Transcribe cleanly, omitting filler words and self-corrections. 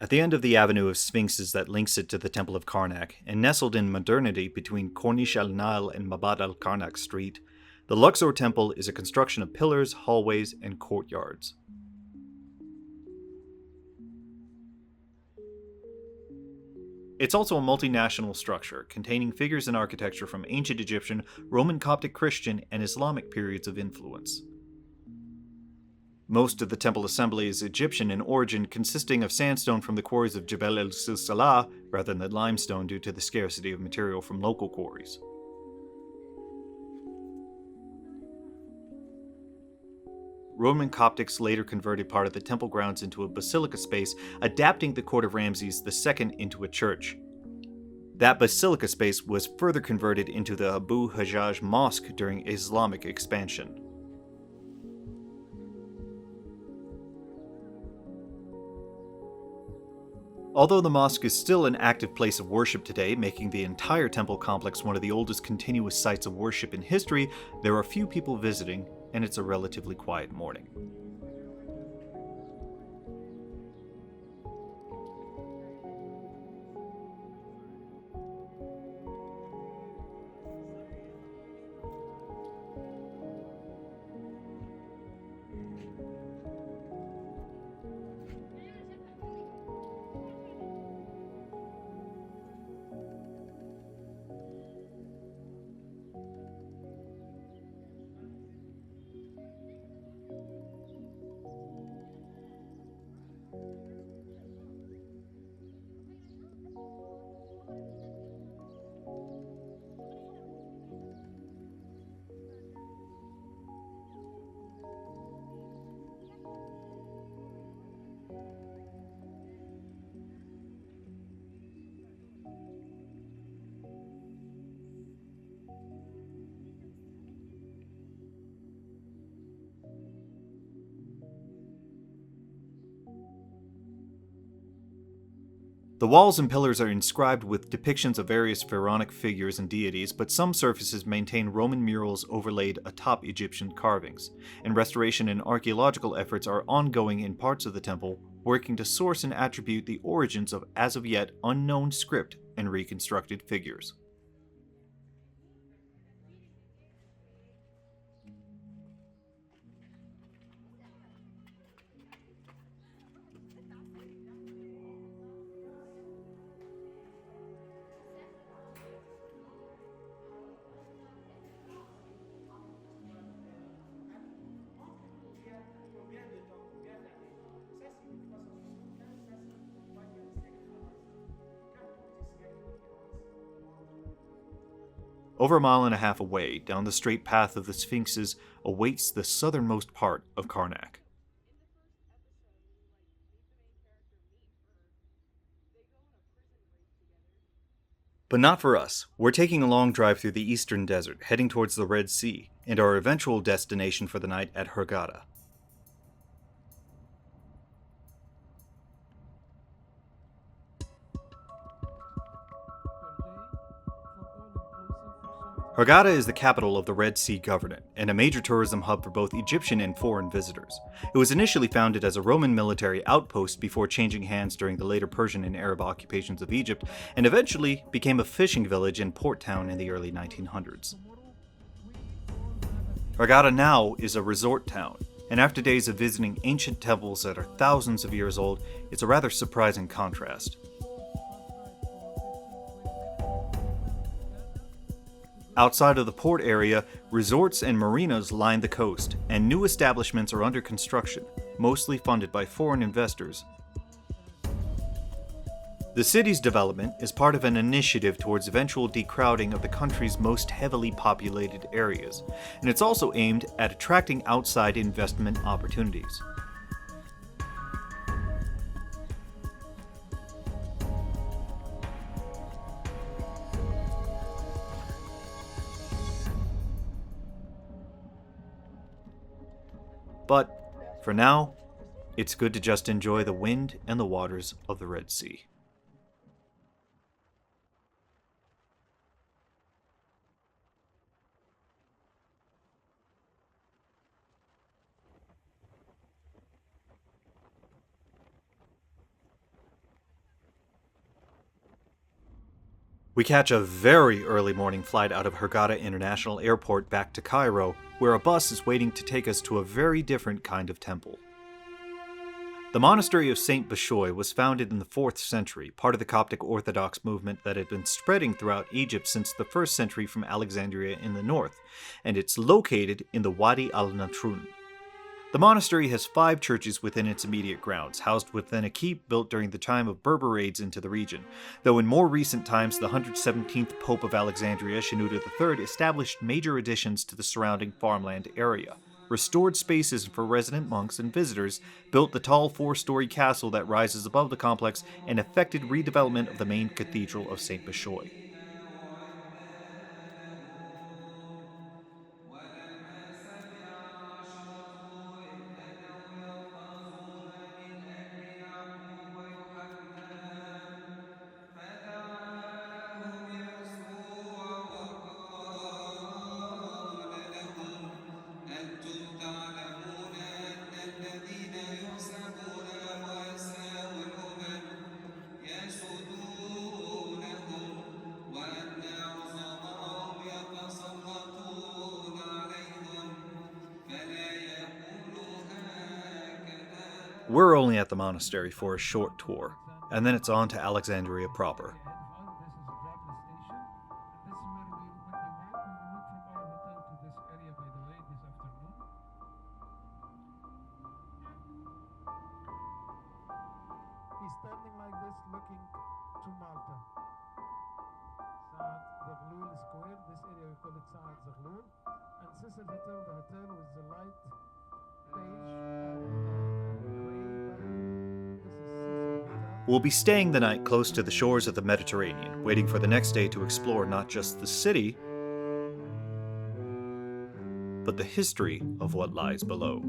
At the end of the Avenue of Sphinxes that links it to the Temple of Karnak, and nestled in modernity between Corniche al-Nile and Mabad al-Karnak Street, the Luxor Temple is a construction of pillars, hallways, and courtyards. It's also a multinational structure, containing figures and architecture from ancient Egyptian, Roman Coptic Christian, and Islamic periods of influence. Most of the temple assembly is Egyptian in origin, consisting of sandstone from the quarries of Jebel el-Silsilah rather than limestone due to the scarcity of material from local quarries. Roman Coptics later converted part of the temple grounds into a basilica space, adapting the court of Ramses II into a church. That basilica space was further converted into the Abu Hajjaj Mosque during Islamic expansion. Although the mosque is still an active place of worship today, making the entire temple complex one of the oldest continuous sites of worship in history, there are few people visiting, and it's a relatively quiet morning. The walls and pillars are inscribed with depictions of various pharaonic figures and deities, but some surfaces maintain Roman murals overlaid atop Egyptian carvings, and restoration and archaeological efforts are ongoing in parts of the temple, working to source and attribute the origins of as of yet unknown script and reconstructed figures. Over a mile and a half away, down the straight path of the Sphinxes, awaits the southernmost part of Karnak. But not for us. We're taking a long drive through the eastern desert, heading towards the Red Sea, and our eventual destination for the night at Hurghada. Hurghada is the capital of the Red Sea Governorate, and a major tourism hub for both Egyptian and foreign visitors. It was initially founded as a Roman military outpost before changing hands during the later Persian and Arab occupations of Egypt, and eventually became a fishing village and port town in the early 1900s. Hurghada now is a resort town, and after days of visiting ancient temples that are thousands of years old, it's a rather surprising contrast. Outside of the port area, resorts and marinas line the coast, and new establishments are under construction, mostly funded by foreign investors. The city's development is part of an initiative towards eventual decrowding of the country's most heavily populated areas, and it's also aimed at attracting outside investment opportunities. But, for now, it's good to just enjoy the wind and the waters of the Red Sea. We catch a very early morning flight out of Hurghada International Airport back to Cairo, where a bus is waiting to take us to a very different kind of temple. The Monastery of Saint Bishoy was founded in the 4th century, part of the Coptic Orthodox movement that had been spreading throughout Egypt since the 1st century from Alexandria in the north, and it's located in the Wadi al-Natrun. The monastery has 5 churches within its immediate grounds, housed within a keep built during the time of Berber raids into the region, though in more recent times the 117th Pope of Alexandria, Shenouda III, established major additions to the surrounding farmland area, restored spaces for resident monks and visitors, built the tall 4-story castle that rises above the complex, and effected redevelopment of the main cathedral of Saint Bishoy. ولما سمع العشرة إذ أتوا يلفظون من أجل يعقوب يوحنا فدعاهم يسوع وقال لهم أنتم تعلمون أن الذين يحسبون رؤساء الأمم يسودونهم وأن عظماءهم يتسلطون عليهم فلا يقولوا هكذا. We're only at the monastery for a short tour, and then it's on to Alexandria proper. He's standing like this looking to Malta. Saad Zaghloul Square, this area we call it Saad Zaghloul. And Cecil Hotel, the hotel with the light beige and gray. This is Cecil Hotel. We'll be staying the night close to the shores of the Mediterranean, waiting for the next day to explore not just the city, but the history of what lies below.